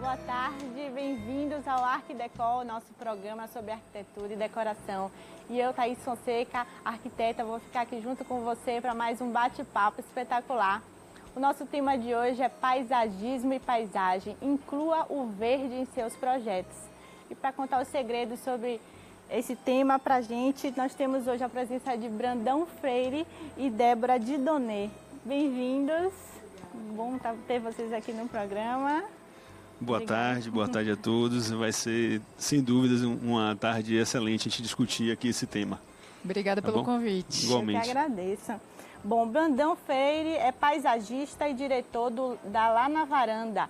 boa tarde, bem-vindos ao Arquidecor, nosso programa sobre arquitetura e decoração. E eu, Thaís Fonseca, arquiteta, vou ficar aqui junto com você para mais um bate-papo espetacular. O nosso tema de hoje é paisagismo e paisagem, inclua o verde em seus projetos. E para contar os segredos sobre esse tema para a gente, nós temos hoje a presença de Brandão Freire e Débora Didonê. Bem-vindos, bom ter vocês aqui no programa. Boa tarde a todos. Vai ser, sem dúvidas, uma tarde excelente a gente discutir aqui esse tema. Obrigada pelo convite. Igualmente. Eu que agradeço. Bom, Brandão Freire é paisagista e diretor da Lá na Varanda,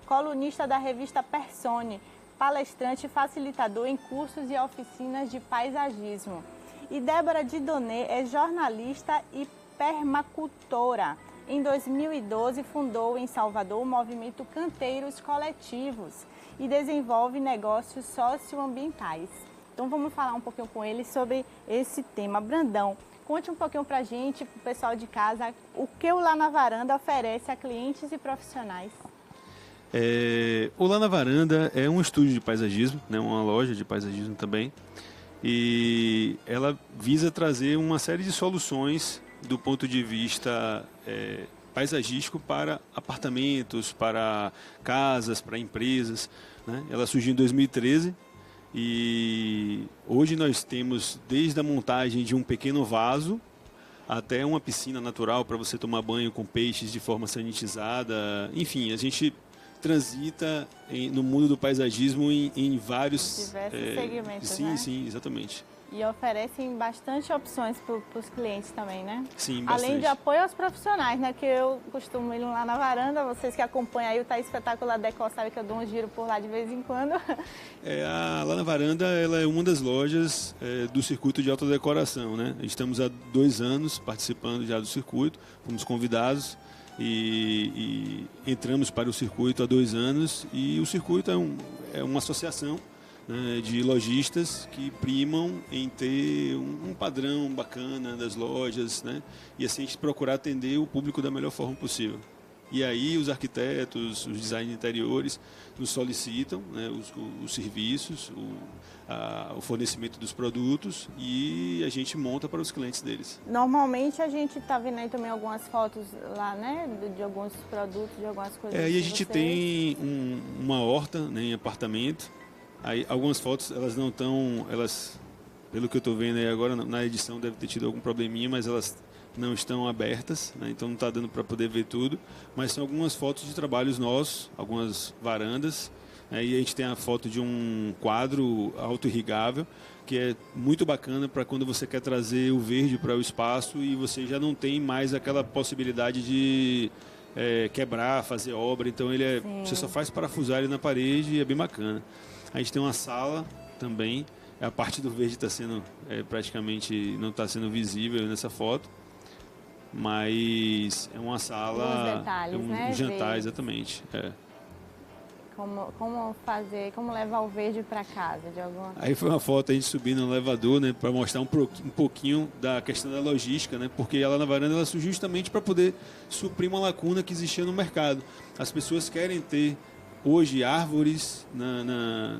colunista da revista Persone, palestrante e facilitador em cursos e oficinas de paisagismo. E Débora Didonê é jornalista e permacultora. Em 2012, fundou em Salvador o movimento Canteiros Coletivos e desenvolve negócios socioambientais. Então vamos falar um pouquinho com ele sobre esse tema. Brandão, conte um pouquinho para a gente, para o pessoal de casa, o que o Lá na Varanda oferece a clientes e profissionais. O Lá na Varanda é um estúdio de paisagismo, né, uma loja de paisagismo também, e ela visa trazer uma série de soluções do ponto de vista paisagístico para apartamentos, para casas, para empresas, né? Ela surgiu em 2013 e hoje nós temos desde a montagem de um pequeno vaso até uma piscina natural para você tomar banho com peixes de forma sanitizada. Enfim, a gente transita no mundo do paisagismo em vários diversos segmentos, sim, né? Sim, exatamente. E oferecem bastante opções para os clientes também, né? Sim, bastante. Além de apoio aos profissionais, né? Que eu costumo ir lá na varanda, vocês que acompanham aí o Tá Espetacular Decor, sabem que eu dou um giro por lá de vez em quando. Lá na Varanda, ela é uma das lojas do circuito de autodecoração, né? Estamos há 2 anos participando já do circuito, fomos convidados e entramos para o circuito há 2 anos e o circuito é uma associação de lojistas que primam em ter um padrão bacana das lojas, né? E assim a gente procurar atender o público da melhor forma possível. E aí os arquitetos, os designers interiores nos solicitam, né, os serviços, o fornecimento dos produtos e a gente monta para os clientes deles. Normalmente a gente está vendo aí também algumas fotos lá, né, de alguns produtos, de algumas coisas. E a gente tem uma horta, né, em apartamento. Aí, algumas fotos, elas não estão, pelo que eu estou vendo aí agora, na edição deve ter tido algum probleminha, mas elas não estão abertas, né? Então não está dando para poder ver tudo. Mas são algumas fotos de trabalhos nossos, algumas varandas. E a gente tem a foto de um quadro auto-irrigável, que é muito bacana para quando você quer trazer o verde para o espaço e você já não tem mais aquela possibilidade de quebrar, fazer obra. Então você só faz parafusar ele na parede e é bem bacana. A gente tem uma sala também, a parte do verde está sendo praticamente não está sendo visível nessa foto, mas é uma sala, detalhes, né? jantar, verde. Exatamente. Como levar o verde para casa de alguma. Aí foi uma foto a gente subindo no elevador, né, para mostrar um pouquinho da questão da logística, né, porque ela na varanda ela surgiu justamente para poder suprir uma lacuna que existia no mercado. As pessoas querem ter hoje árvores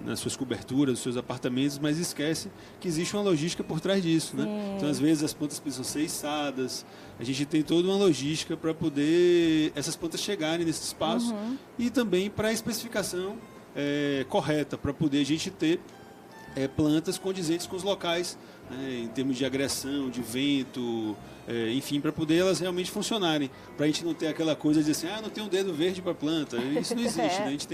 nas suas coberturas, nos seus apartamentos, mas esquece que existe uma logística por trás disso, né? Então, às vezes, as plantas precisam ser içadas, a gente tem toda uma logística para poder essas plantas chegarem nesse espaço e também para a especificação correta, para poder a gente ter plantas condizentes com os locais, né, em termos de agressão, de vento, enfim, para poder elas realmente funcionarem. Para a gente não ter aquela coisa de assim, não tem um dedo verde para planta. Isso não existe, né? A gente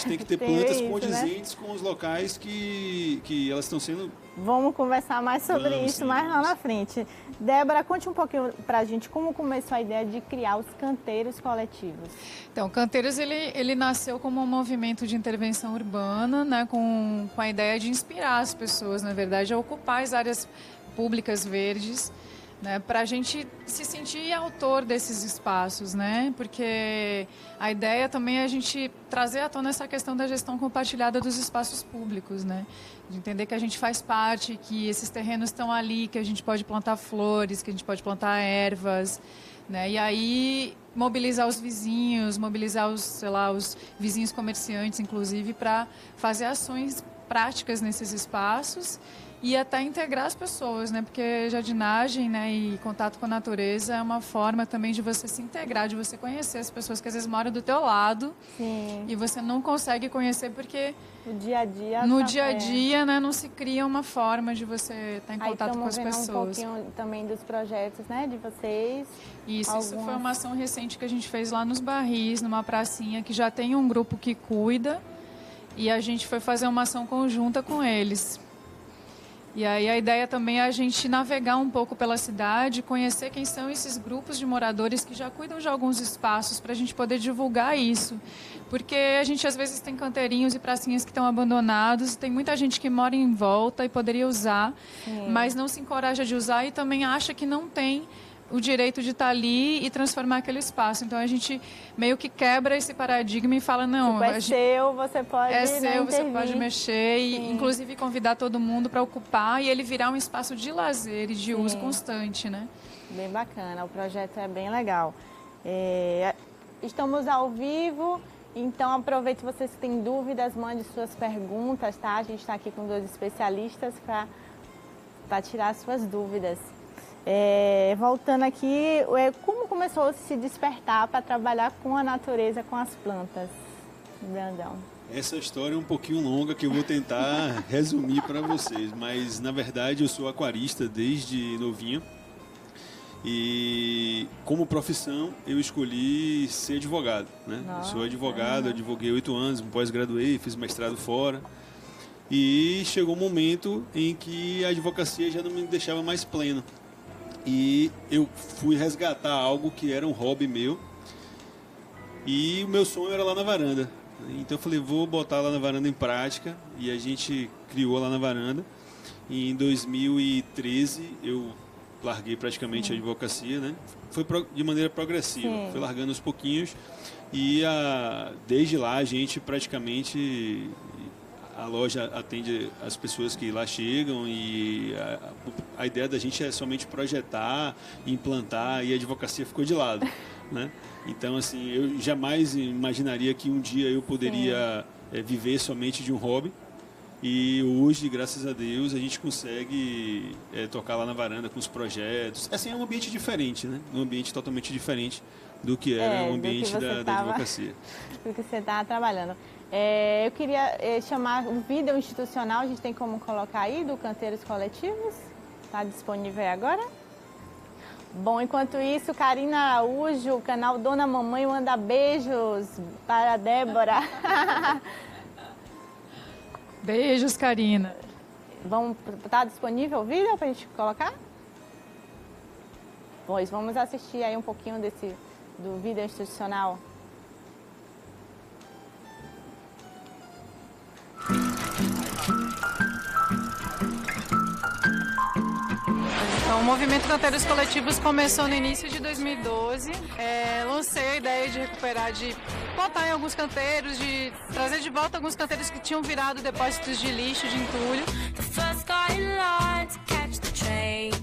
tem que ter plantas isso, condizentes, né, com os locais que elas estão sendo. Vamos conversar mais sobre isso mais lá na frente. Débora, conte um pouquinho para a gente como começou a ideia de criar os canteiros coletivos. Então, o Canteiros ele nasceu como um movimento de intervenção urbana, né, com a ideia de inspirar as pessoas, na verdade, a ocupar as áreas públicas verdes, né, para a gente se sentir autor desses espaços, né, porque a ideia também é a gente trazer à tona essa questão da gestão compartilhada dos espaços públicos, né, de entender que a gente faz parte, que esses terrenos estão ali, que a gente pode plantar flores, que a gente pode plantar ervas, né? E aí mobilizar os vizinhos, mobilizar os vizinhos comerciantes, inclusive, para fazer ações práticas nesses espaços e até integrar as pessoas, né? Porque jardinagem, né, e contato com a natureza é uma forma também de você se integrar, de você conhecer as pessoas que às vezes moram do teu lado. Sim. E você não consegue conhecer porque no dia a dia, né, não se cria uma forma de você estar em contato com as pessoas. Um pouquinho também dos projetos, né, de vocês. Isso foi uma ação recente que a gente fez lá nos Barris, numa pracinha que já tem um grupo que cuida, e a gente foi fazer uma ação conjunta com eles. E aí a ideia também é a gente navegar um pouco pela cidade, conhecer quem são esses grupos de moradores que já cuidam de alguns espaços para a gente poder divulgar isso. Porque a gente às vezes tem canteirinhos e pracinhas que estão abandonados, tem muita gente que mora em volta e poderia usar, mas não se encoraja de usar e também acha que não tem o direito de estar ali e transformar aquele espaço. Então a gente meio que quebra esse paradigma e fala, não, tipo, é seu, você pode, é seu, né, você pode mexer e Sim. inclusive convidar todo mundo para ocupar e ele virar um espaço de lazer e de uso constante, né? Bem bacana, o projeto é bem legal. Estamos ao vivo, então aproveite, vocês que têm dúvidas, mande suas perguntas, tá? A gente está aqui com 2 especialistas para tirar suas dúvidas. Voltando aqui, como começou a se despertar para trabalhar com a natureza, com as plantas, Brandão? Essa história é um pouquinho longa que eu vou tentar resumir para vocês, mas na verdade eu sou aquarista desde novinho e como profissão eu escolhi ser advogado, né? Eu sou advogado, advoguei 8 anos, me pós-graduei, fiz mestrado fora e chegou um momento em que a advocacia já não me deixava mais pleno. E eu fui resgatar algo que era um hobby meu. E o meu sonho era lá na varanda. Então eu falei, vou botar lá na varanda em prática. E a gente criou lá na varanda. E em 2013 eu larguei praticamente a advocacia, né? Foi de maneira progressiva. Fui largando aos pouquinhos. E desde lá a gente praticamente... A loja atende as pessoas que lá chegam e a ideia da gente é somente projetar, implantar e a advocacia ficou de lado, né? Então, assim, eu jamais imaginaria que um dia eu poderia viver somente de um hobby e hoje, graças a Deus, a gente consegue tocar lá na varanda com os projetos. Assim, é um ambiente diferente, né? Um ambiente totalmente diferente do que era o ambiente da advocacia. Do que você estava trabalhando. Eu queria chamar o vídeo institucional, a gente tem como colocar aí, do Canteiros Coletivos? Está disponível aí agora? Bom, enquanto isso, Karina Araújo, o canal Dona Mamãe, manda beijos para a Débora. Beijos, Karina. Tá disponível o vídeo para a gente colocar? Pois vamos assistir aí um pouquinho do vídeo institucional. Então, o movimento Canteiros Coletivos começou no início de 2012. Lancei a ideia de recuperar, de botar em alguns canteiros, de trazer de volta alguns canteiros que tinham virado depósitos de lixo, de entulho.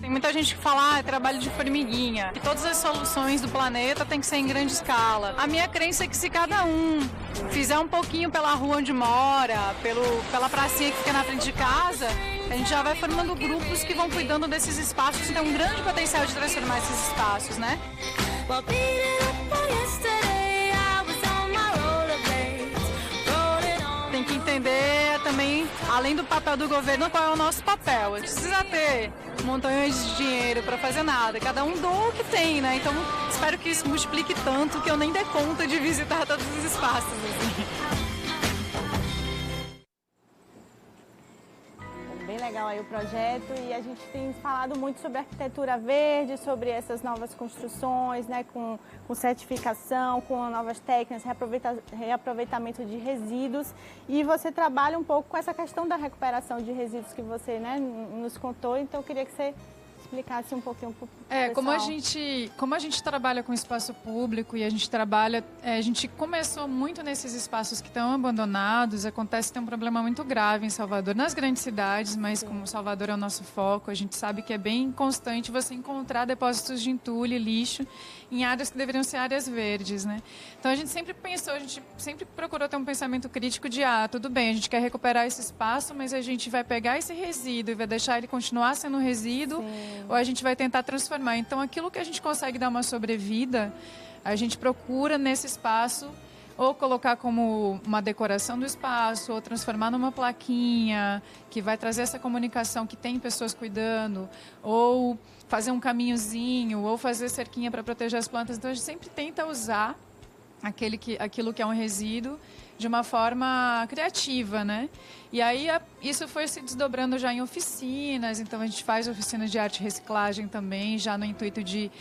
Tem muita gente que fala, é trabalho de formiguinha, que todas as soluções do planeta tem que ser em grande escala. A minha crença é que se cada um fizer um pouquinho pela rua onde mora, pela pracinha que fica na frente de casa, a gente já vai formando grupos que vão cuidando desses espaços e tem um grande potencial de transformar esses espaços, né? Tem que entender também, além do papel do governo, qual é o nosso papel. A gente precisa ter montanhas de dinheiro para fazer nada, cada um doa o que tem, né? Então, espero que isso multiplique tanto que eu nem dê conta de visitar todos os espaços, assim. Bem legal aí o projeto e a gente tem falado muito sobre arquitetura verde, sobre essas novas construções, né, com certificação, com novas técnicas, reaproveitamento de resíduos, e você trabalha um pouco com essa questão da recuperação de resíduos que você, né, nos contou, então eu queria que você explicasse um pouquinho para o como a gente trabalha com espaço público e a gente a gente começou muito nesses espaços que estão abandonados, acontece que tem um problema muito grave em Salvador, nas grandes cidades, mas como Salvador é o nosso foco, a gente sabe que é bem constante você encontrar depósitos de entulho e lixo em áreas que deveriam ser áreas verdes, né? Então a gente sempre pensou, a gente sempre procurou ter um pensamento crítico de, tudo bem, a gente quer recuperar esse espaço, mas a gente vai pegar esse resíduo e vai deixar ele continuar sendo resíduo, ou a gente vai tentar transformar. Então aquilo que a gente consegue dar uma sobrevida, a gente procura nesse espaço ou colocar como uma decoração do espaço, ou transformar numa plaquinha que vai trazer essa comunicação que tem pessoas cuidando, ou fazer um caminhozinho, ou fazer cerquinha para proteger as plantas. Então a gente sempre tenta usar aquilo que é um resíduo de uma forma criativa, né? E aí isso foi se desdobrando já em oficinas, então a gente faz oficinas de arte e reciclagem também, já no intuito de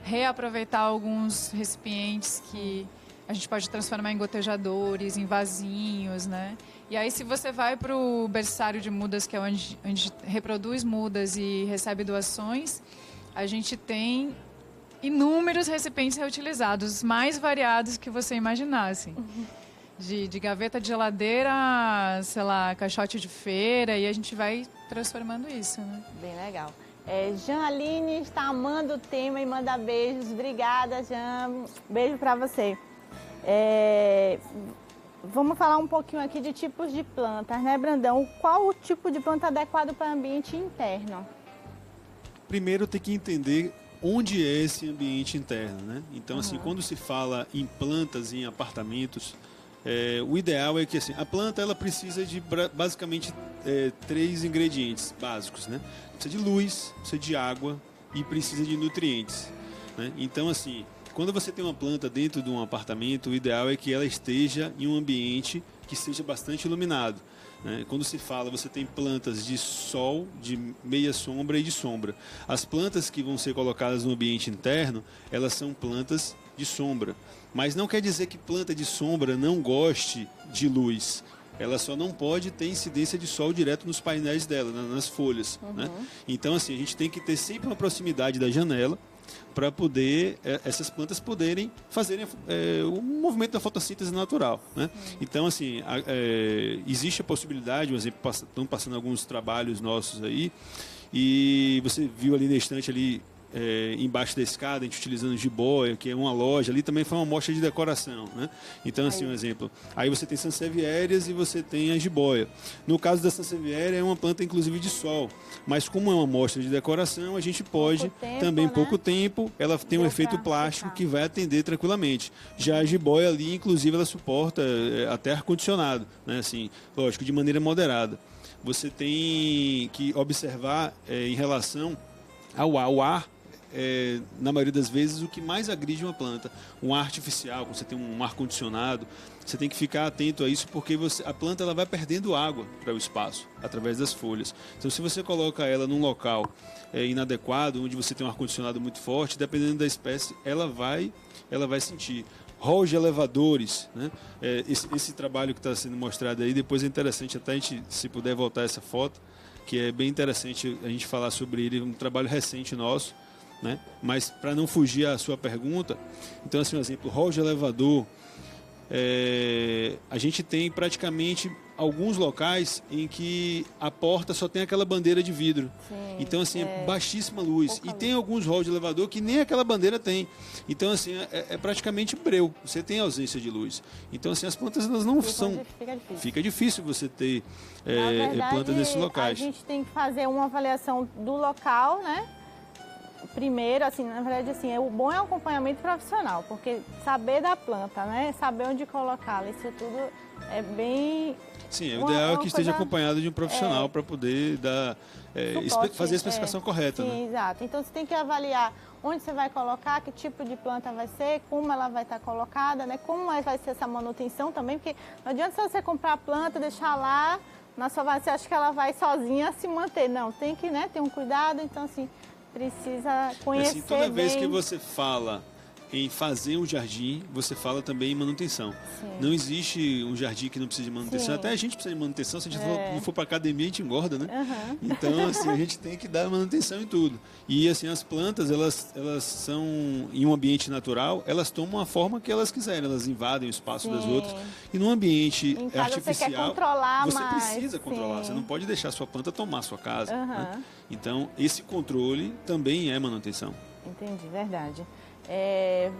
reaproveitar alguns recipientes que a gente pode transformar em gotejadores, em vasinhos, né? E aí, se você vai para o berçário de mudas, que é onde a gente reproduz mudas e recebe doações, a gente tem inúmeros recipientes reutilizados, os mais variados que você imaginasse. De gaveta de geladeira, sei lá, caixote de feira, e a gente vai transformando isso, né? Bem legal. Jean Aline está amando o tema e manda beijos. Obrigada, Jean. Beijo para você. Vamos falar um pouquinho aqui de tipos de plantas, né, Brandão? Qual o tipo de planta adequado para ambiente interno? Primeiro tem que entender onde é esse ambiente interno, né? Então, assim, quando se fala em plantas em apartamentos, o ideal é que assim, a planta ela precisa de basicamente 3 ingredientes básicos, né? Precisa de luz, precisa de água e precisa de nutrientes, né? Então, assim, quando você tem uma planta dentro de um apartamento, o ideal é que ela esteja em um ambiente que seja bastante iluminado, né? Quando se fala, você tem plantas de sol, de meia sombra e de sombra. As plantas que vão ser colocadas no ambiente interno, elas são plantas de sombra. Mas não quer dizer que planta de sombra não goste de luz. Ela só não pode ter incidência de sol direto nos painéis dela, nas folhas, né? Então, assim, a gente tem que ter sempre uma proximidade da janela para poder essas plantas poderem fazerem o movimento da fotossíntese natural, né? Então, assim, existe a possibilidade, por exemplo, estão passando alguns trabalhos nossos aí, e você viu ali na estante ali, embaixo da escada, a gente utilizando jiboia, que é uma loja, ali também foi uma mostra de decoração, né? Então, assim, um exemplo. Aí você tem sansevierias e você tem a jiboia. No caso da sansevieria, é uma planta, inclusive, de sol. Mas como é uma mostra de decoração, a gente pode, também em pouco tempo, ela tem um efeito plástico que vai atender tranquilamente. Já a jiboia ali, inclusive, ela suporta até ar-condicionado, né? Assim, lógico, de maneira moderada. Você tem que observar em relação ao ar. O ar na maioria das vezes, o que mais agride uma planta. Um ar artificial, quando você tem um ar-condicionado, você tem que ficar atento a isso, porque a planta ela vai perdendo água para o espaço, através das folhas. Então, se você coloca ela num local inadequado, onde você tem um ar-condicionado muito forte, dependendo da espécie, ela vai sentir. Hall de elevadores, né? Esse trabalho que está sendo mostrado aí, depois é interessante até a gente, se puder voltar essa foto, que é bem interessante a gente falar sobre ele, um trabalho recente nosso, né? Mas para não fugir à sua pergunta, então, assim, um exemplo, hall de elevador, a gente tem praticamente alguns locais em que a porta só tem aquela bandeira de vidro. Sim, então, assim, é baixíssima luz. E tem alguns halls de elevador que nem aquela bandeira tem. Então, assim, é praticamente breu. Você tem ausência de luz. Então, assim, as plantas elas não são... Fica difícil você ter plantas nesses locais. A gente tem que fazer uma avaliação do local, né? Primeiro, assim, na verdade, assim, o bom é o acompanhamento profissional, porque saber da planta, né? Saber onde colocá-la, isso tudo é bem... Sim, o ideal é que esteja acompanhado de um profissional para poder dar, fazer a especificação correta. Sim, né? Exato. Então, você tem que avaliar onde você vai colocar, que tipo de planta vai ser, como ela vai estar colocada, né? Como vai ser essa manutenção também, porque não adianta você comprar a planta, deixar lá, na sua vasilha, você acha que ela vai sozinha se manter. Não, tem que, né, ter um cuidado, então, assim... Precisa conhecer assim, toda vez bem. que você fala em fazer um jardim, você fala também em manutenção. Sim. Não existe um jardim que não precisa de manutenção. Sim. Até a gente precisa de manutenção. Se a gente não for para academia, a gente engorda, né? Uhum. Então, assim, a gente tem que dar manutenção em tudo. E, assim, as plantas, elas são, em um ambiente natural, elas tomam a forma que elas quiserem. Elas invadem o espaço das outras. E num ambiente em casa artificial, você quer controlar você mais. precisa controlar. Você não pode deixar a sua planta tomar a sua casa. Né? Uhum. Então, esse controle também é manutenção. Entendi, verdade.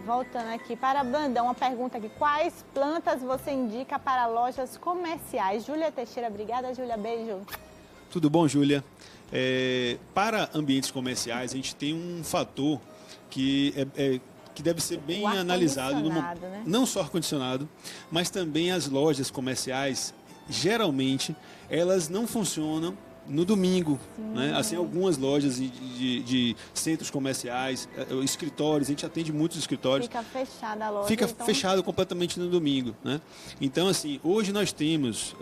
Voltando aqui para Brandão, uma pergunta aqui. Quais plantas você indica para lojas comerciais? Júlia Teixeira, obrigada, Júlia, beijo. Tudo bom, Júlia? Para ambientes comerciais, a gente tem um fator que deve ser bem analisado. Né? Não só ar-condicionado, mas também as lojas comerciais, geralmente, elas não funcionam no domingo, né? Assim, algumas lojas de centros comerciais, escritórios, a gente atende muitos escritórios. Fica fechada a loja. Fica fechado completamente no domingo, né? Então, assim, hoje nós temos,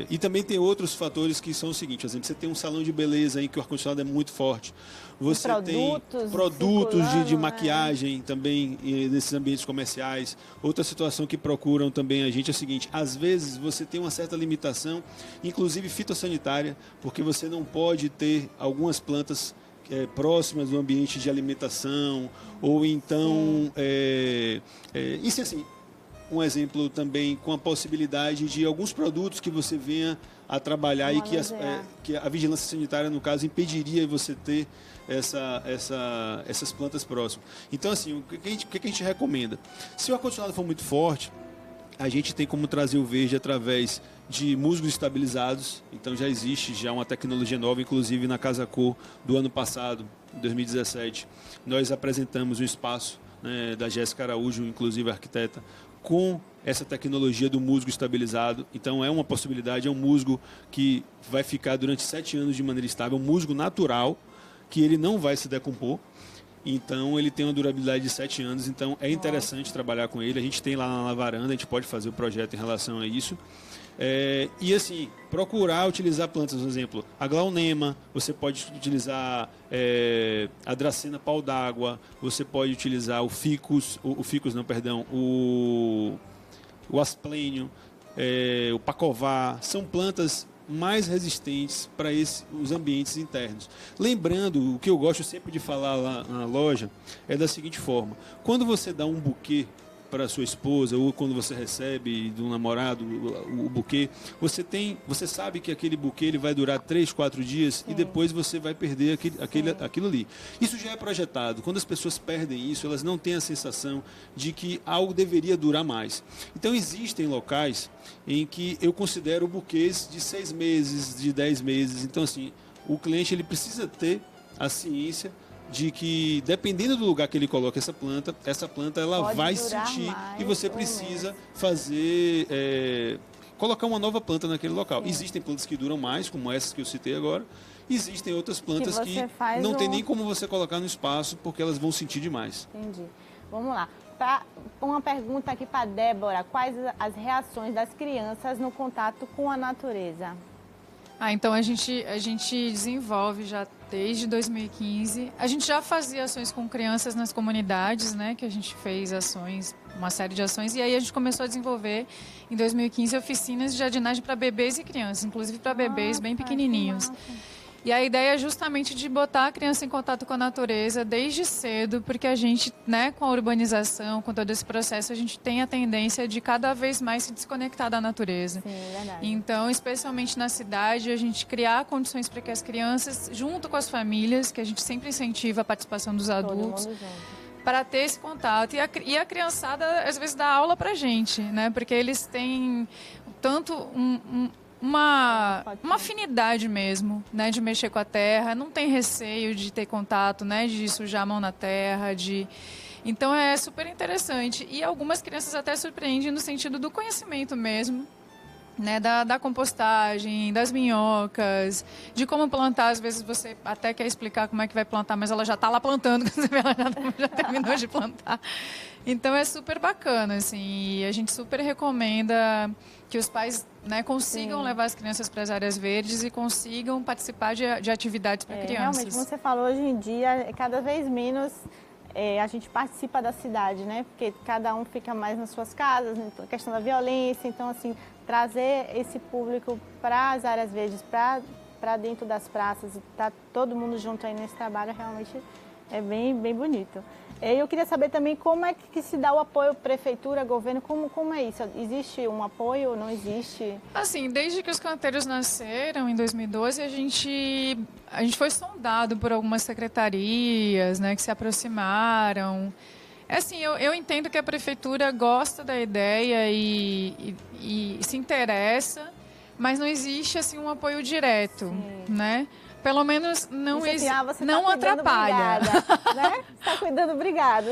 e também tem outros fatores que são o seguinte, por exemplo, você tem um salão de beleza em que o ar-condicionado é muito forte. Você tem produtos de maquiagem também nesses ambientes comerciais. Outra situação que procuram também a gente é o seguinte, às vezes você tem uma certa limitação, inclusive fitossanitária, porque você não pode ter algumas plantas próximas do ambiente de alimentação, ou então, isso assim, um exemplo também com a possibilidade de alguns produtos que você venha a trabalhar e que a vigilância sanitária, no caso, impediria você ter essas plantas próximas. Então, assim, o que a gente recomenda? Se o ar-condicionado for muito forte, a gente tem como trazer o verde através de musgos estabilizados. Então já existe uma tecnologia nova, inclusive na Casa Cor do ano passado, 2017. Nós apresentamos um espaço, né, da Jéssica Araújo, inclusive arquiteta, com essa tecnologia do musgo estabilizado. Então é uma possibilidade, é um musgo que vai ficar durante 7 anos de maneira estável, um musgo natural, que ele não vai se decompor. Então ele tem uma durabilidade de 7 anos, então é interessante trabalhar com ele. A gente tem lá na varanda, a gente pode fazer o projeto em relação a isso. E assim, procurar utilizar plantas, por exemplo, a glaunema, você pode utilizar a dracena pau d'água, você pode utilizar o ficus, o asplênio, o pacová, são plantas mais resistentes para os ambientes internos. Lembrando, o que eu gosto sempre de falar lá na loja é da seguinte forma: quando você dá um buquê para sua esposa, ou quando você recebe do namorado o buquê, você sabe que aquele buquê ele vai durar 3, 4 dias. Sim. E depois você vai perder aquilo ali. Isso já é projetado. Quando as pessoas perdem isso, elas não têm a sensação de que algo deveria durar mais. Então existem locais em que eu considero buquês de 6 meses, de 10 meses. Então, assim, o cliente ele precisa ter a ciência de que, dependendo do lugar que ele coloca essa planta ela pode vai sentir, e você precisa fazer, colocar uma nova planta naquele local. Sim. Existem plantas que duram mais, como essas que eu citei agora. Existem outras plantas que não tem nem como você colocar no espaço, porque elas vão sentir demais. Entendi. Vamos lá. Uma pergunta aqui para Débora. Quais as reações das crianças no contato com a natureza? Então a gente desenvolve já desde 2015. A gente já fazia ações com crianças nas comunidades, né? Que a gente fez uma série de ações. E aí a gente começou a desenvolver, em 2015, oficinas de jardinagem para bebês e crianças, inclusive para bebês bem pequenininhos. E a ideia é justamente de botar a criança em contato com a natureza desde cedo, porque a gente, né, com a urbanização, com todo esse processo, a gente tem a tendência de cada vez mais se desconectar da natureza. Sim, é verdade. Então, especialmente na cidade, a gente criar condições para que as crianças, junto com as famílias, que a gente sempre incentiva a participação dos adultos, para ter esse contato. E a criançada, às vezes, dá aula para a gente, né? Porque eles têm tanto uma afinidade mesmo, né, de mexer com a terra, não tem receio de ter contato, né, de sujar a mão na terra, então é super interessante. E algumas crianças até surpreendem no sentido do conhecimento mesmo, né, da compostagem, das minhocas, de como plantar. Às vezes você até quer explicar como é que vai plantar, mas ela já está lá plantando, quando você vê, ela já terminou de plantar. Então é super bacana, assim, e a gente super recomenda que os pais, né, consigam levar as crianças para as áreas verdes e consigam participar de atividades para crianças. Realmente, como você falou, hoje em dia, cada vez menos a gente participa da cidade, né? Porque cada um fica mais nas suas casas, né? A questão da violência. Então, assim, trazer esse público para as áreas verdes, para dentro das praças, e tá todo mundo junto aí nesse trabalho, realmente é bem bonito. Eu queria saber também como é que se dá o apoio prefeitura, governo, como é isso? Existe um apoio, não existe? Assim, desde que os canteiros nasceram, em 2012, a gente foi sondado por algumas secretarias, né, que se aproximaram. Assim, eu entendo que a prefeitura gosta da ideia e se interessa, mas não existe assim um apoio direto, né? Pelo menos não atrapalha. Né? Está cuidando, obrigado.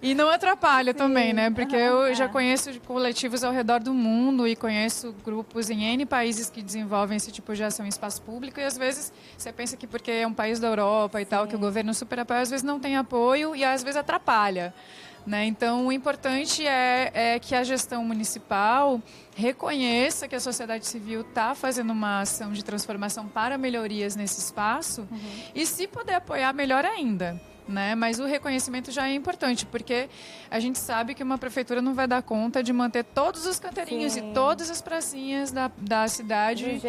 E não atrapalha também, né? Porque eu já conheço coletivos ao redor do mundo e conheço grupos em N países que desenvolvem esse tipo de ação em espaço público e às vezes você pensa que porque é um país da Europa e tal, que o governo super apoia, às vezes não tem apoio e às vezes atrapalha. Né? Então, o importante é que a gestão municipal reconheça que a sociedade civil está fazendo uma ação de transformação para melhorias nesse espaço e, se puder apoiar, melhor ainda. Né? Mas o reconhecimento já é importante, porque a gente sabe que uma prefeitura não vai dar conta de manter todos os canteirinhos e todas as pracinhas da cidade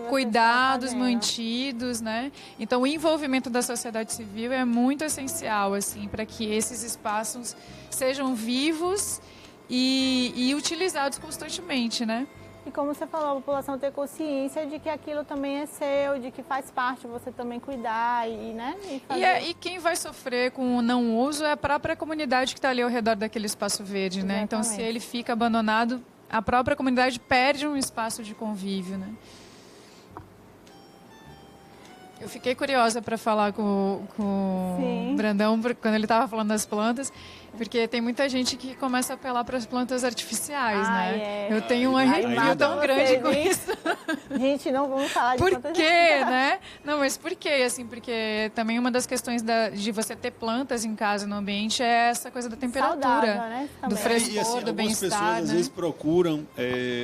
cuidados, mantidos, né? Então o envolvimento da sociedade civil é muito essencial assim, para que esses espaços sejam vivos e utilizados constantemente, né? E como você falou, a população ter consciência de que aquilo também é seu, de que faz parte você também cuidar né? E quem vai sofrer com o não uso é a própria comunidade que está ali ao redor daquele espaço verde, né? Exatamente. Então, se ele fica abandonado, a própria comunidade perde um espaço de convívio, né? Eu fiquei curiosa para falar com o Brandão quando ele estava falando das plantas, porque tem muita gente que começa a apelar para as plantas artificiais, né? Eu tenho um arrepio tão grande com isso. Gente, não vamos falar de plantas artificiais. Por quê, né? Não, mas por quê? Assim, porque também uma das questões de você ter plantas em casa, no ambiente, é essa coisa da temperatura, saudável, né? Do frescor, e, assim, do bem-estar. Algumas pessoas, às vezes, procuram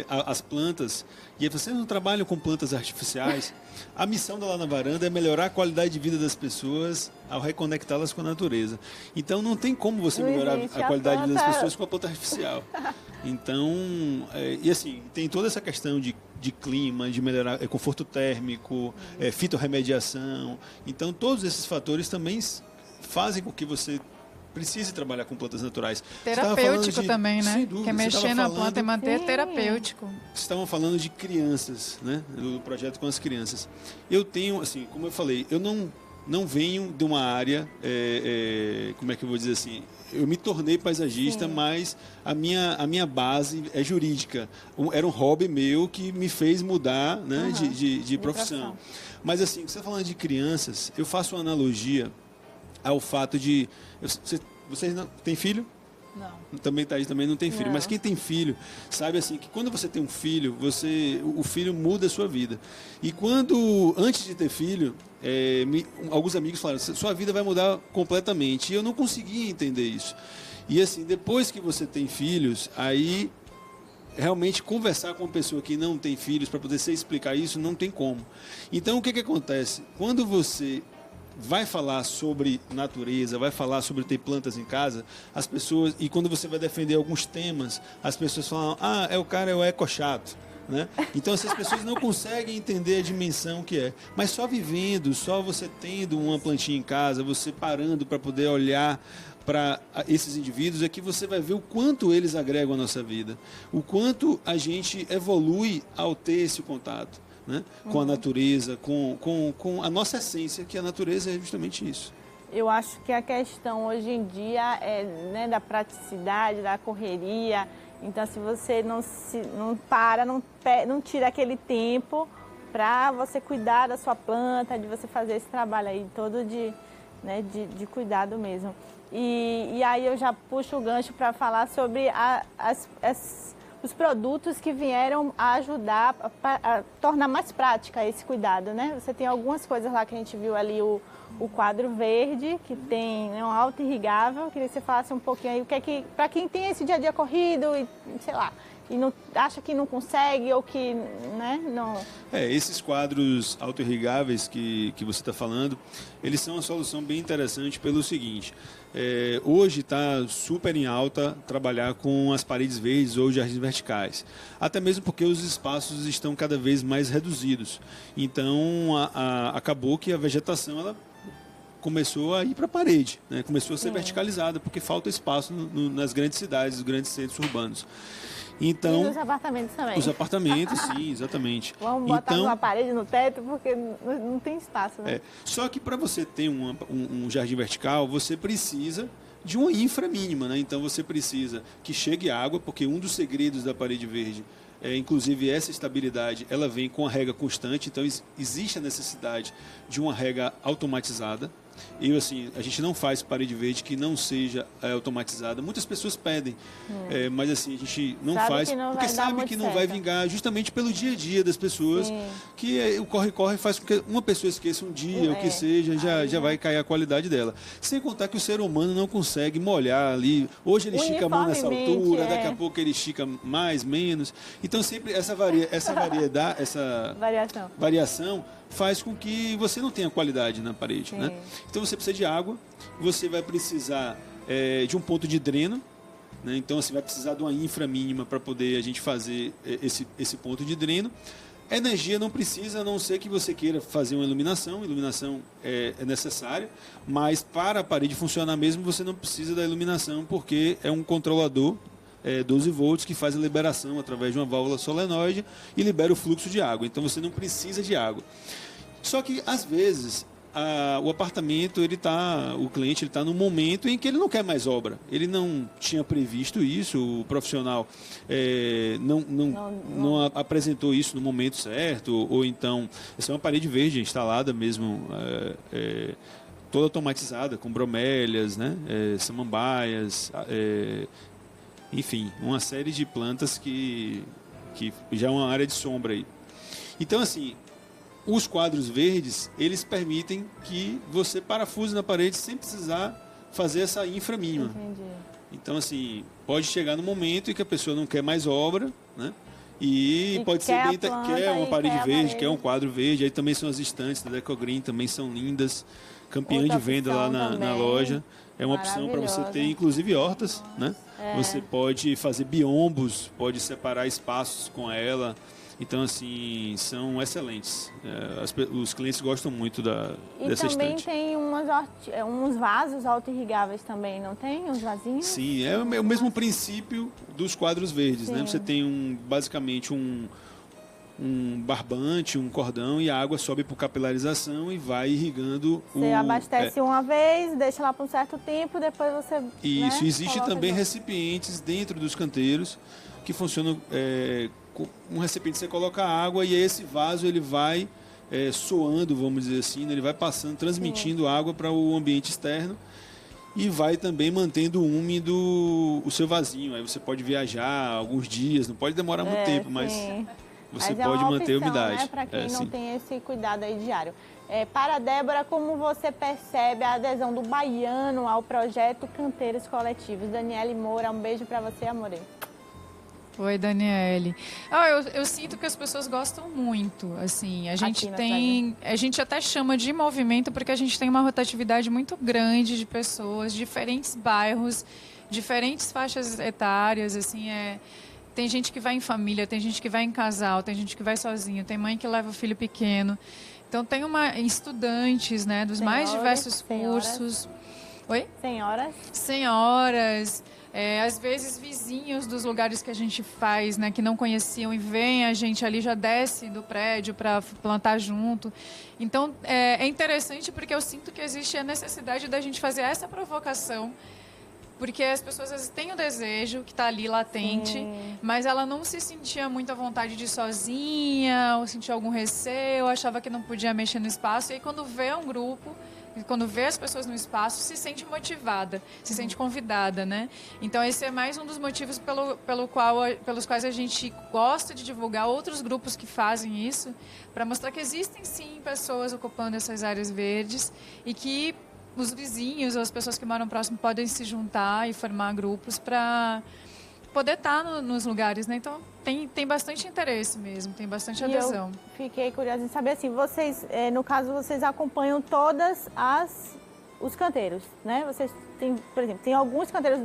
as plantas, e aí vocês não trabalham com plantas artificiais. A missão da Lá na Varanda é melhorar a qualidade de vida das pessoas ao reconectá-las com a natureza. Então, não tem como você melhorar a qualidade de vida das pessoas com a planta artificial. Então, e assim, tem toda essa questão de clima, de melhorar conforto térmico, fitorremediação. Então, todos esses fatores também fazem com que você precise trabalhar com plantas naturais. Terapêutico também, né? Sem dúvida, que é mexer na planta e manter terapêutico. Vocês estavam falando de crianças, né? Do projeto com as crianças. Eu tenho, assim, como eu falei, eu não venho de uma área, como é que eu vou dizer assim, eu me tornei paisagista, mas a minha base é jurídica. Era um hobby meu que me fez mudar, né, de profissão. Mas assim, você está falando de crianças, eu faço uma analogia ao fato de... Vocês não têm filho? Não. Também não tem filho. Não. Mas quem tem filho sabe assim que quando você tem um filho, o filho muda a sua vida. E antes de ter filho, alguns amigos falaram, sua vida vai mudar completamente. E eu não conseguia entender isso. E assim, depois que você tem filhos, aí realmente conversar com uma pessoa que não tem filhos para poder se explicar isso, não tem como. Então o que acontece? Quando você vai falar sobre natureza, vai falar sobre ter plantas em casa, as pessoas, e quando você vai defender alguns temas, as pessoas falam, o cara é o eco-chato, né? Então essas pessoas não conseguem entender a dimensão que é. Mas só vivendo, só você tendo uma plantinha em casa, você parando para poder olhar para esses indivíduos, é que você vai ver o quanto eles agregam à nossa vida, o quanto a gente evolui ao ter esse contato, né? Com a natureza, com a nossa essência, que a natureza é justamente isso. Eu acho que a questão hoje em dia é, né, da praticidade, da correria. Então, se você não tira aquele tempo para você cuidar da sua planta, de você fazer esse trabalho aí todo de cuidado mesmo. E aí eu já puxo o gancho para falar sobre os produtos que vieram a ajudar a tornar mais prática esse cuidado, né? Você tem algumas coisas lá que a gente viu ali, o quadro verde, que tem um auto-irrigável. Queria que você falasse um pouquinho aí, para quem tem esse dia a dia corrido e, sei lá, e não, acha que não consegue ou que, né, não... Esses quadros auto-irrigáveis que você está falando, eles são uma solução bem interessante pelo seguinte, hoje está super em alta trabalhar com as paredes verdes ou jardins verticais, até mesmo porque os espaços estão cada vez mais reduzidos, então acabou que a vegetação ela começou a ir para a parede, né? Começou a ser verticalizada, porque falta espaço nas grandes cidades, nos grandes centros urbanos. Então, e os apartamentos também. Os apartamentos, sim, exatamente. Vamos botar uma parede no teto, porque não tem espaço, né? Só que para você ter um jardim vertical, você precisa de uma infra mínima, né? Então você precisa que chegue água, porque um dos segredos da parede verde inclusive essa estabilidade, ela vem com a rega constante, então existe a necessidade de uma rega automatizada. E assim, a gente não faz parede verde que não seja automatizada. Muitas pessoas pedem, mas assim, a gente não faz porque sabe que não vai vingar justamente pelo dia a dia das pessoas. Sim. Que o corre-corre faz com que uma pessoa esqueça um dia, o que seja, já vai cair a qualidade dela. Sem contar que o ser humano não consegue molhar ali. Hoje ele estica a mão nessa altura, daqui a pouco ele estica mais, menos. Então sempre essa variedade, essa variação faz com que você não tenha qualidade na parede, né? Então você precisa de água, você vai precisar de um ponto de dreno, né? Então você vai precisar de uma infra mínima para poder a gente fazer esse ponto de dreno. Energia não precisa, a não ser que você queira fazer uma iluminação. Iluminação é necessária, mas para a parede funcionar mesmo, você não precisa da iluminação, porque é um controlador 12 volts que faz a liberação através de uma válvula solenoide e libera o fluxo de água. Então você não precisa de água. Só que às vezes o apartamento o cliente está num momento em que ele não quer mais obra. Ele não tinha previsto isso, o profissional não apresentou isso no momento certo, ou então essa é uma parede verde instalada mesmo. Toda automatizada, com bromélias, né? Samambaias, enfim, uma série de plantas que já é uma área de sombra aí. Então, assim, os quadros verdes, eles permitem que você parafuse na parede sem precisar fazer essa infra mínima. Entendi. Então, assim, pode chegar no momento em que a pessoa não quer mais obra, né? E pode ser bem, quer uma parede verde, quer um quadro verde. Aí também são as estantes da Decogreen, também são lindas, campeã de venda lá na loja. É uma opção para você ter, inclusive, hortas, né? Você pode fazer biombos, pode separar espaços com ela. Então, assim, são excelentes. Os clientes gostam muito dessa estante. E também tem uns vasos auto-irrigáveis também, não tem? Uns vasinhos? Sim, é o mesmo princípio dos quadros verdes, né? Você tem basicamente um barbante, um cordão, e a água sobe por capilarização e vai irrigando. Você abastece uma vez, deixa lá por um certo tempo, depois você... Isso, existe também recipientes dentro dos canteiros que funcionam... um recipiente você coloca água e esse vaso ele vai soando, vamos dizer assim, né? Ele vai passando, transmitindo água para o ambiente externo e vai também mantendo úmido o seu vasinho. Aí você pode viajar alguns dias, não pode demorar muito tempo, mas você pode manter a umidade. Né, para quem não tem esse cuidado aí diário. Para a Débora, como você percebe a adesão do baiano ao projeto Canteiros Coletivos? Daniele Moura, um beijo para você, amore. Oi, Daniele. Eu sinto que as pessoas gostam muito. Assim, a gente até chama de movimento porque a gente tem uma rotatividade muito grande de pessoas, diferentes bairros, diferentes faixas etárias. Assim, tem gente que vai em família, tem gente que vai em casal, tem gente que vai sozinho, tem mãe que leva o filho pequeno. Então tem estudantes, né, dos mais diversos cursos. Oi? Senhoras. Às vezes vizinhos dos lugares que a gente faz, né, que não conheciam e vem a gente ali, já desce do prédio para plantar junto. Então é interessante porque eu sinto que existe a necessidade da gente fazer essa provocação, porque as pessoas às vezes têm o desejo que está ali latente, mas ela não se sentia muito à vontade de ir sozinha, ou sentia algum receio, ou achava que não podia mexer no espaço, e aí quando vê um grupo, quando vê as pessoas no espaço, se sente motivada, se sente convidada, né? Então, esse é mais um dos motivos pelos quais a gente gosta de divulgar outros grupos que fazem isso, para mostrar que existem, sim, pessoas ocupando essas áreas verdes e que os vizinhos ou as pessoas que moram próximo podem se juntar e formar grupos para poder estar nos lugares, né? Então tem bastante interesse mesmo, tem bastante adesão. Eu fiquei curiosa em saber assim, vocês, no caso, vocês acompanham todas os canteiros, né? Vocês têm, por exemplo, tem alguns canteiros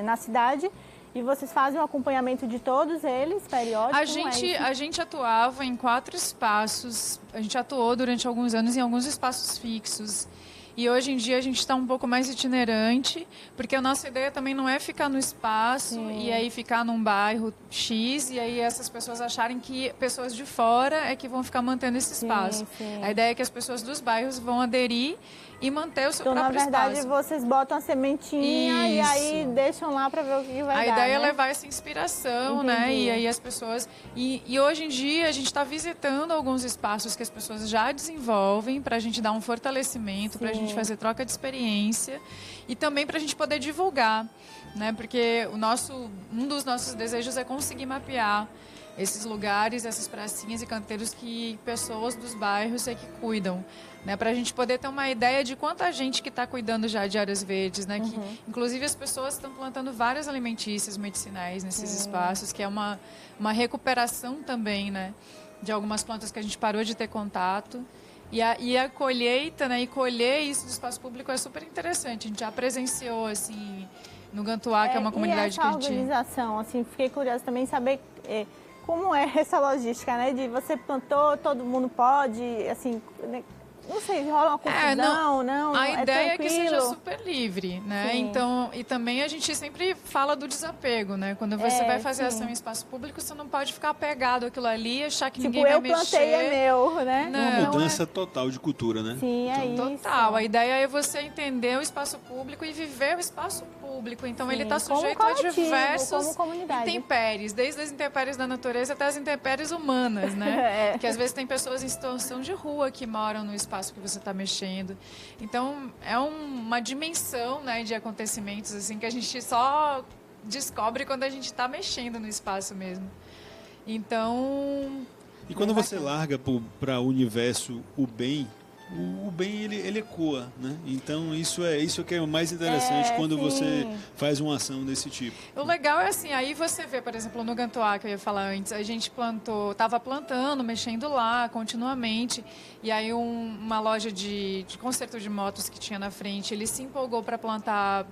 na cidade e vocês fazem o acompanhamento de todos eles, periódico? A gente atuava em 4 espaços, a gente atuou durante alguns anos em alguns espaços fixos. E hoje em dia a gente está um pouco mais itinerante, porque a nossa ideia também não é ficar no espaço e aí ficar num bairro X e aí essas pessoas acharem que pessoas de fora é que vão ficar mantendo esse espaço. Sim. A ideia é que as pessoas dos bairros vão aderir e manter o seu próprio espaço. Então, na verdade, vocês botam a sementinha e aí deixam lá para ver o que vai dar. A ideia é né? levar essa inspiração, né? E aí as pessoas... E hoje em dia a gente está visitando alguns espaços que as pessoas já desenvolvem para a gente dar um fortalecimento, para a gente fazer troca de experiência e também para a gente poder divulgar, né? Porque um dos nossos desejos é conseguir mapear esses lugares, essas pracinhas e canteiros que pessoas dos bairros é que cuidam, né? Para a gente poder ter uma ideia de quanta gente que está cuidando já de áreas verdes, né? Que, inclusive, as pessoas estão plantando várias alimentícias medicinais nesses espaços, que é uma recuperação também, né? De algumas plantas que a gente parou de ter contato. E a colheita, né? E colher isso do espaço público é super interessante. A gente já presenciou, assim, no Gantuá, que é uma comunidade que a gente... E essa organização, assim, fiquei curiosa também em saber... como é essa logística, né? De você plantou, todo mundo pode, assim, né? Não sei, rola uma confusão, não? A ideia é que tranquilo? seja super livre, né? Então, e também a gente sempre fala do desapego, né? Quando você vai fazer ação em espaço público, você não pode ficar apegado àquilo ali, achar que ninguém vai mexer. Tipo, eu plantei, é meu, né? Uma mudança total de cultura, né? Sim, é isso. Total. A ideia é você entender o espaço público e viver o espaço público. Então, ele está sujeito a diversos intempéries, desde as intempéries da natureza até as intempéries humanas, né? Que às vezes tem pessoas em situação de rua que moram no espaço que você está mexendo. Então, é uma dimensão, né, de acontecimentos assim que a gente só descobre quando a gente está mexendo no espaço mesmo. Então... E quando você larga para o universo o bem ele ecoa, né? Então isso que é o mais interessante quando você faz uma ação desse tipo. O legal é assim, aí você vê, por exemplo, no Gantuá, que eu ia falar antes, a gente estava plantando, mexendo lá continuamente, e aí uma loja de conserto de motos que tinha na frente, ele se empolgou para plantar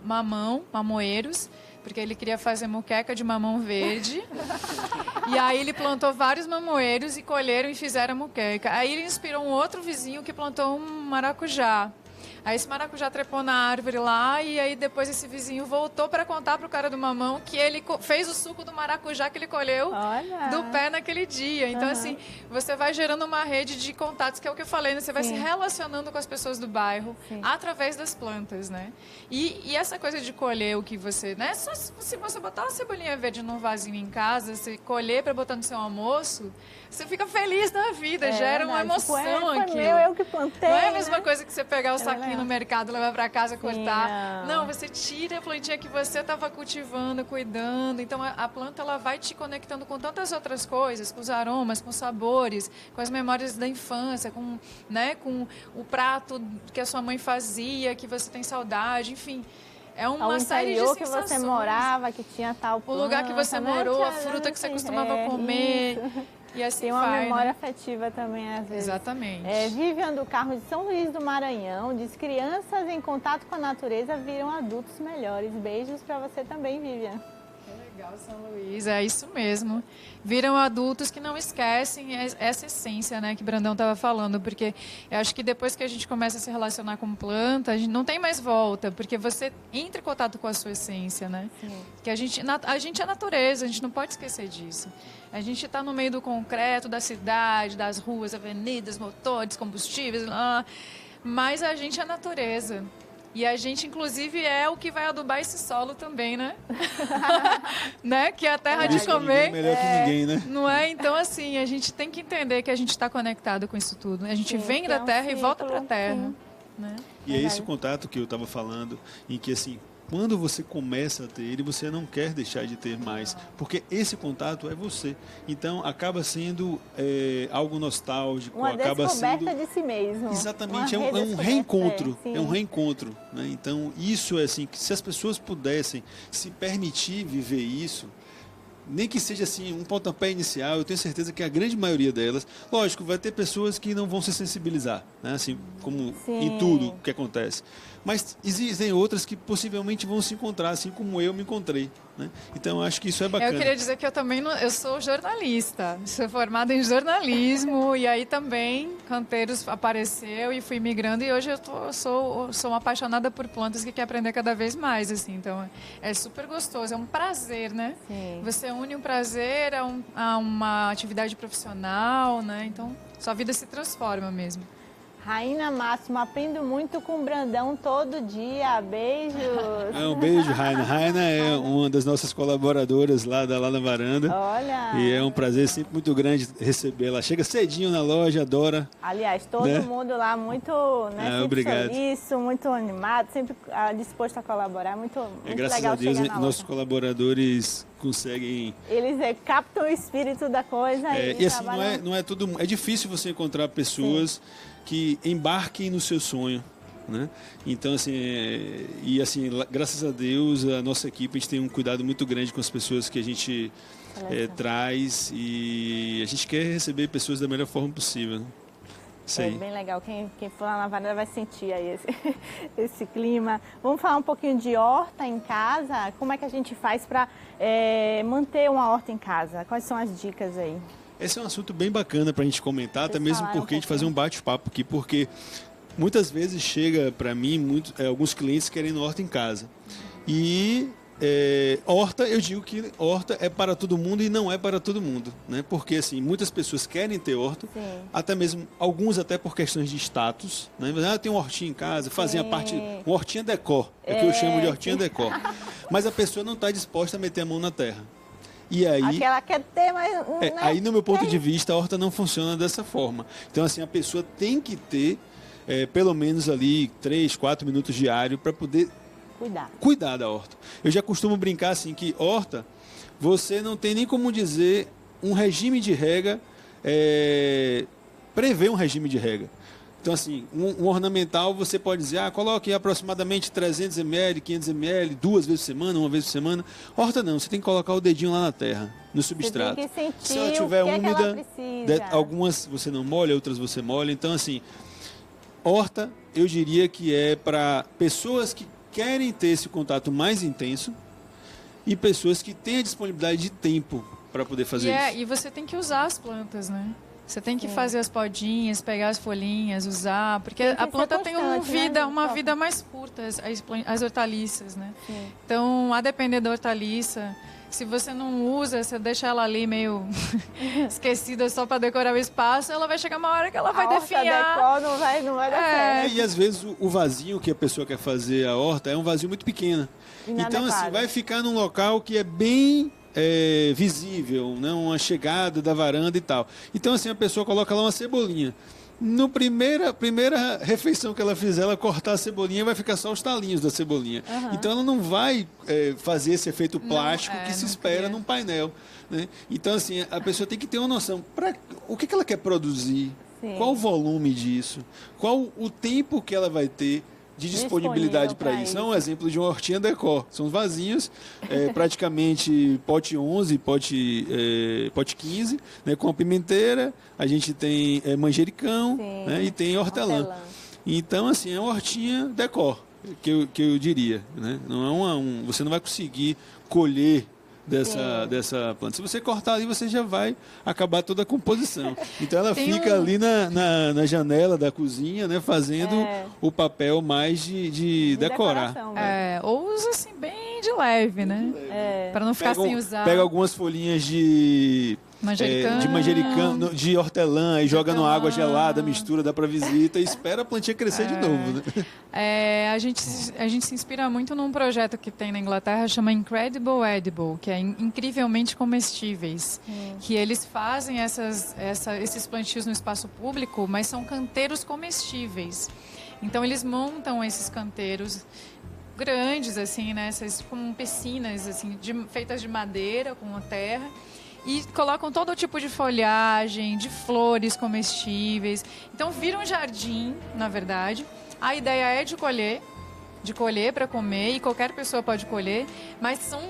mamoeiros, porque ele queria fazer moqueca de mamão verde. E aí ele plantou vários mamoeiros e colheram e fizeram a moqueca. Aí ele inspirou um outro vizinho que plantou um maracujá. Aí esse maracujá trepou na árvore lá e aí depois esse vizinho voltou para contar pro cara do mamão que ele fez o suco do maracujá que ele colheu do pé naquele dia. Então, assim, você vai gerando uma rede de contatos, que é o que eu falei, né? Você vai se relacionando com as pessoas do bairro através das plantas, né? E essa coisa de colher o que você... Né? Só se você botar uma cebolinha verde num vasinho em casa, você colher para botar no seu almoço, você fica feliz na vida, gera uma emoção aquilo. Eu que plantei, não é a mesma coisa que você pegar o saquinho no mercado, levar para casa, cortar. Não, você tira a plantinha que você estava cultivando, cuidando. Então, a planta ela vai te conectando com tantas outras coisas, com os aromas, com os sabores, com as memórias da infância, com o prato que a sua mãe fazia, que você tem saudade, enfim. É uma série de sensações. Que você morava, que tinha tal planta, o lugar que você morou, a fruta que você costumava comer. Isso. E assim tem uma memória afetiva também, às vezes. Exatamente. Vivian do Carmo de São Luís do Maranhão diz: crianças em contato com a natureza viram adultos melhores. Beijos para você também, Vivian. Que legal, São Luís. É isso mesmo. Viram adultos que não esquecem essa essência, né, que Brandão estava falando, porque eu acho que depois que a gente começa a se relacionar com planta, a gente não tem mais volta, porque você entra em contato com a sua essência, né? Sim. Que a gente é natureza, a gente não pode esquecer disso. A gente está no meio do concreto, da cidade, das ruas, avenidas, motores, combustíveis, mas a gente é natureza. E a gente, inclusive, é o que vai adubar esse solo também, né? Né? Que é a terra de comer. Melhor que ninguém, né? Não é? Então, assim, a gente tem que entender que a gente está conectado com isso tudo. A gente vem da terra e volta para a terra. Né? E é esse contato que eu estava falando, em que, assim, quando você começa a ter ele, você não quer deixar de ter mais, porque esse contato é você. Então, acaba sendo algo nostálgico, uma acaba descoberta sendo... de si mesmo. Exatamente, é um reencontro, é um reencontro, né? Então, isso é assim, que se as pessoas pudessem se permitir viver isso, nem que seja assim um pontapé inicial, eu tenho certeza que a grande maioria delas, lógico, vai ter pessoas que não vão se sensibilizar, né? Assim como em tudo que acontece. Mas existem outras que possivelmente vão se encontrar, assim como eu me encontrei, né? Então, eu acho que isso é bacana. Eu queria dizer que eu também eu sou jornalista, sou formada em jornalismo e aí também Canteiros apareceu e fui migrando e hoje eu sou uma apaixonada por plantas que quer aprender cada vez mais, assim. Então, é super gostoso, é um prazer, né? Sim. Você une um prazer a uma atividade profissional, né? Então, sua vida se transforma mesmo. Raina Máximo, aprendo muito com o Brandão todo dia. Beijos. Um beijo, Raina. Raina é uma das nossas colaboradoras lá na Varanda. Olha. E é um prazer sempre muito grande recebê-la. Chega cedinho na loja, adora. Aliás, todo mundo lá muito, né, obrigado. Isso, muito animado, sempre disposto a colaborar. Muito graças legal a Deus, chegar na nossos loja. colaboradores conseguem... Eles captam o espírito da coisa e assim, não é tudo... É difícil você encontrar pessoas que embarquem no seu sonho, né? Então, assim, graças a Deus, a nossa equipe, a gente tem um cuidado muito grande com as pessoas que a gente traz e a gente quer receber pessoas da melhor forma possível, né? Isso aí. É bem legal, quem for lá na varanda vai sentir aí esse clima. Vamos falar um pouquinho de horta em casa, como é que a gente faz para manter uma horta em casa? Quais são as dicas aí? Esse é um assunto bem bacana para a gente comentar, até mesmo porque a gente fazer um bate-papo aqui, porque muitas vezes chega para mim alguns clientes querendo horta em casa. E horta, eu digo que horta é para todo mundo e não é para todo mundo, né? Porque assim, muitas pessoas querem ter horta, até mesmo alguns até por questões de status, né? Tem uma hortinha em casa, fazem a parte, uma hortinha decor, é que eu chamo de hortinha decor. Mas a pessoa não está disposta a meter a mão na terra. E aí, aquela quer ter, mas aí no meu ponto de vista, a horta não funciona dessa forma. Então, assim, a pessoa tem que ter pelo menos ali 3, 4 minutos diário para poder cuidar da horta. Eu já costumo brincar assim que horta, você não tem nem como dizer um regime de rega, prever um regime de rega. Então, assim, um ornamental, você pode dizer, coloque aproximadamente 300 ml, 500 ml, 2 vezes por semana, 1 vez por semana. Horta não, você tem que colocar o dedinho lá na terra, no substrato. Você tem que sentir se ela estiver úmida, algumas você não molha, outras você molha. Então, assim, horta, eu diria que é para pessoas que querem ter esse contato mais intenso e pessoas que têm a disponibilidade de tempo para poder fazer isso. E você tem que usar as plantas, né? Você tem que fazer as podinhas, pegar as folhinhas, usar, porque a planta tem uma vida mais curta, as hortaliças, né? Sim. Então, a depender da hortaliça, se você não usa, você deixa ela ali meio esquecida só para decorar o espaço, ela vai chegar uma hora que ela vai definhar. Decor não vai dar certo. E às vezes o vazio que a pessoa quer fazer a horta é um vazio muito pequeno. Então, assim, vai ficar num local que é bem visível, né? Uma chegada da varanda e tal. Então, assim, a pessoa coloca lá uma cebolinha. No primeira refeição que ela fizer, ela cortar a cebolinha, vai ficar só os talinhos da cebolinha. Então, ela não vai fazer esse efeito plástico que se espera num painel, né? Então, assim, a pessoa tem que ter uma noção. O que ela quer produzir? Sim. Qual o volume disso? Qual o tempo que ela vai ter de disponibilidade para isso. É um exemplo de uma hortinha decor. São vasinhos, praticamente pote 11, pote 15, né, com a pimenteira, a gente tem manjericão, né, e tem hortelã. Então, assim, é uma hortinha decor, que eu diria. Né? Não é você não vai conseguir colher dessa planta. Se você cortar ali, você já vai acabar toda a composição. Então ela fica ali na janela da cozinha, né, fazendo o papel mais de decorar. Ou usa assim bem de leve, né? Para não ficar sem usar. Pega algumas folhinhas de manjericão, de hortelã, e joga numa água gelada, mistura, dá para visita e espera a plantinha crescer de novo. Né? A gente se inspira muito num projeto que tem na Inglaterra, chama Incredible Edible, que é incrivelmente comestíveis. Que eles fazem esses plantios no espaço público, mas são canteiros comestíveis. Então eles montam esses canteiros grandes, assim, né? Essas como piscinas, assim, feitas de madeira, com a terra. E colocam todo tipo de folhagem, de flores comestíveis. Então, vira um jardim, na verdade. A ideia é de colher para comer, e qualquer pessoa pode colher, mas são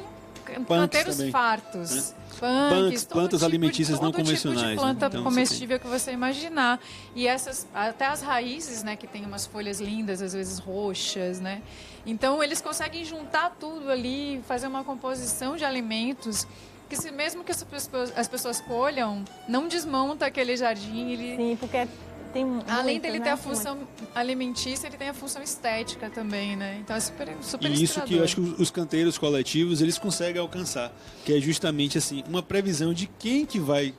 canteiros também, fartos. Né? Punks, plantas alimentícias não convencionais. Todo tipo de planta, né? Então, comestível que você imaginar. E até as raízes, né, que tem umas folhas lindas, às vezes roxas, né? Então, eles conseguem juntar tudo ali, fazer uma composição de alimentos que mesmo que as pessoas colham, não desmonta aquele jardim. Sim, porque tem além dele ter a função alimentícia, ele tem a função estética também, né? Então é super E isso que eu acho que os canteiros coletivos, eles conseguem alcançar, que é justamente assim, uma previsão de quem que vai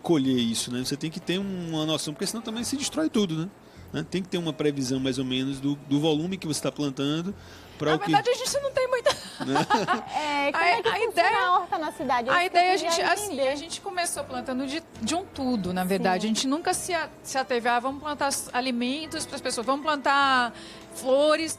colher isso, né? Você tem que ter uma noção, porque senão também se destrói tudo, né? Tem que ter uma previsão mais ou menos do volume que você está plantando. Na verdade, a gente não tem muita... Como é que funciona a horta na cidade? A ideia, a gente começou plantando de um tudo, na verdade. Sim. A gente nunca se ateve vamos plantar alimentos para as pessoas, vamos plantar flores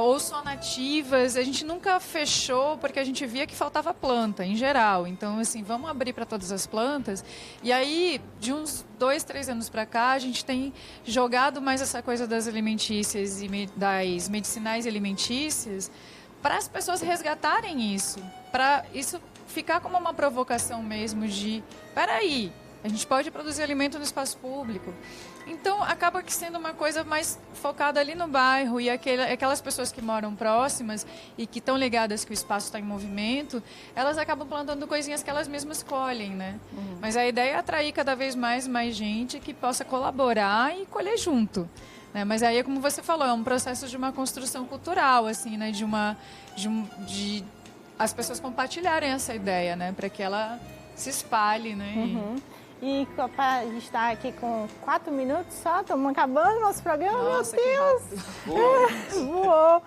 ou só nativas. A gente nunca fechou, porque a gente via que faltava planta, em geral. Então, assim, vamos abrir para todas as plantas. E aí, de uns 2, 3 anos para cá, a gente tem jogado mais essa coisa das alimentícias e das medicinais alimentícias para as pessoas resgatarem isso, para isso ficar como uma provocação mesmo de, peraí, a gente pode produzir alimento no espaço público. Então, acaba que sendo uma coisa mais focada ali no bairro, e aquelas pessoas que moram próximas e que estão ligadas que o espaço está em movimento, elas acabam plantando coisinhas que elas mesmas colhem, né? Uhum. Mas a ideia é atrair cada vez mais gente que possa colaborar e colher junto. Né? Mas aí, como você falou, é um processo de uma construção cultural, assim, né? De as pessoas compartilharem essa ideia, né? Para que ela se espalhe, né? Uhum. E a gente está aqui com 4 minutos só, estamos acabando nosso programa. Nossa, meu Deus! Voou!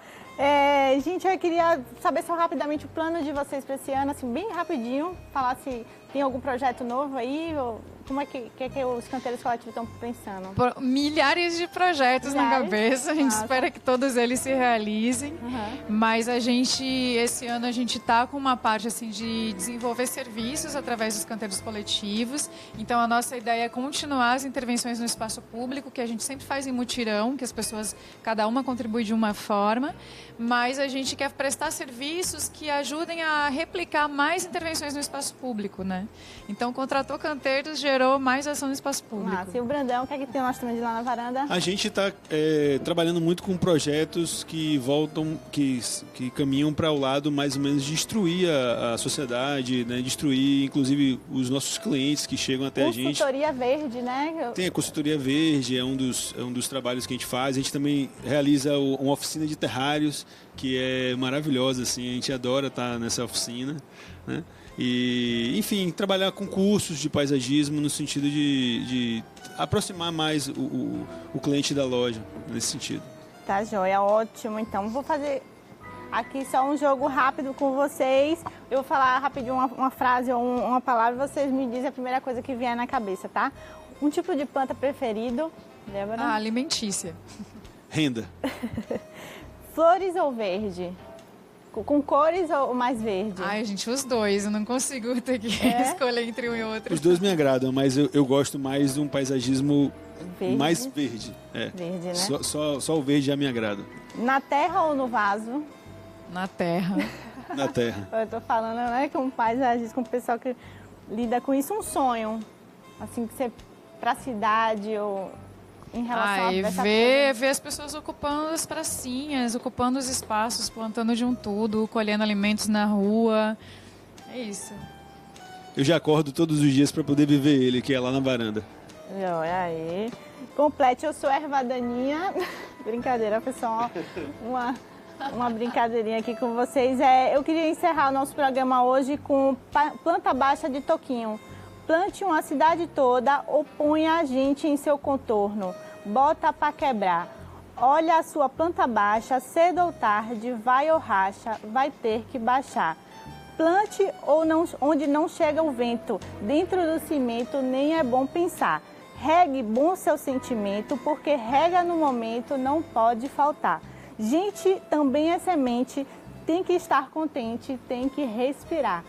Gente, eu queria saber só rapidamente o plano de vocês para esse ano, assim, bem rapidinho, falar se tem algum projeto novo aí, ou como é que os canteiros coletivos estão pensando? Milhares de projetos na cabeça, a gente espera que todos eles se realizem, mas esse ano a gente está com uma parte assim, de desenvolver serviços através dos canteiros coletivos. Então a nossa ideia é continuar as intervenções no espaço público, que a gente sempre faz em mutirão, que as pessoas, cada uma contribui de uma forma, mas a gente quer prestar serviços que ajudem a replicar mais intervenções no espaço público, né? Então, contratou canteiros, gerou mais ação no espaço público. E o Brandão, o que é que tem nós também de lá na varanda? A gente está trabalhando muito com projetos que que caminham para o lado mais ou menos de destruir a sociedade, né? Destruir, inclusive, os nossos clientes que chegam até a gente. Consultoria Verde, né? Tem a Consultoria Verde, é um dos trabalhos que a gente faz. A gente também realiza uma oficina de terrários, que é maravilhosa, assim, a gente adora estar nessa oficina, né? E, enfim, trabalhar com cursos de paisagismo no sentido de aproximar mais o cliente da loja, nesse sentido. Tá, joia, ótimo. Então, vou fazer aqui só um jogo rápido com vocês. Eu vou falar rapidinho uma frase ou uma palavra, vocês me dizem a primeira coisa que vier na cabeça, tá? Um tipo de planta preferido, Débora? Alimentícia. Renda. Flores ou verde? Com cores ou mais verde? Ai, gente, os dois. Eu não consigo ter que escolher entre um e outro. Os dois me agradam, mas eu gosto mais de um paisagismo verde? Mais verde. Verde, né? Só o verde já me agrada. Na terra ou no vaso? Na terra. Na terra. Eu tô falando, né, com paisagismo, com o pessoal que lida com isso, um sonho. Assim, que você pra cidade ou... Em relação a ver as pessoas ocupando as pracinhas, ocupando os espaços, plantando de um tudo, colhendo alimentos na rua. É isso. Eu já acordo todos os dias para poder viver ele, que é lá na varanda. Olha aí. Complete, eu sou erva daninha. Brincadeira, pessoal. Uma brincadeirinha aqui com vocês. Eu queria encerrar o nosso programa hoje com planta baixa de toquinho. Plante uma cidade toda ou ponha a gente em seu contorno. Bota pra quebrar. Olha a sua planta baixa, cedo ou tarde, vai ou racha, vai ter que baixar. Plante onde não chega o vento, dentro do cimento nem é bom pensar. Regue bom seu sentimento, porque rega no momento não pode faltar. Gente também é semente, tem que estar contente, tem que respirar.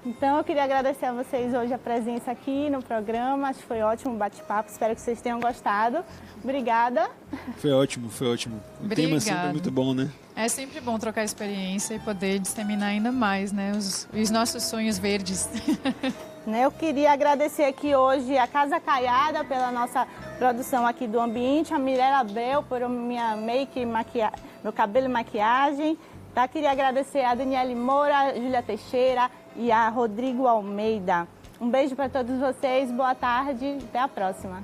Então, eu queria agradecer a vocês hoje a presença aqui no programa. Acho que foi ótimo o bate-papo. Espero que vocês tenham gostado. Obrigada. Foi ótimo, foi ótimo. O tema sempre é muito bom, né? É sempre bom trocar experiência e poder disseminar ainda mais, né, os nossos sonhos verdes. Eu queria agradecer aqui hoje a Casa Caiada pela nossa produção aqui do ambiente, a Mirella Abreu por minha make, meu cabelo e maquiagem. Tá? Queria agradecer a Daniele Moura, a Júlia Teixeira e a Rodrigo Almeida. Um beijo para todos vocês, boa tarde, até a próxima.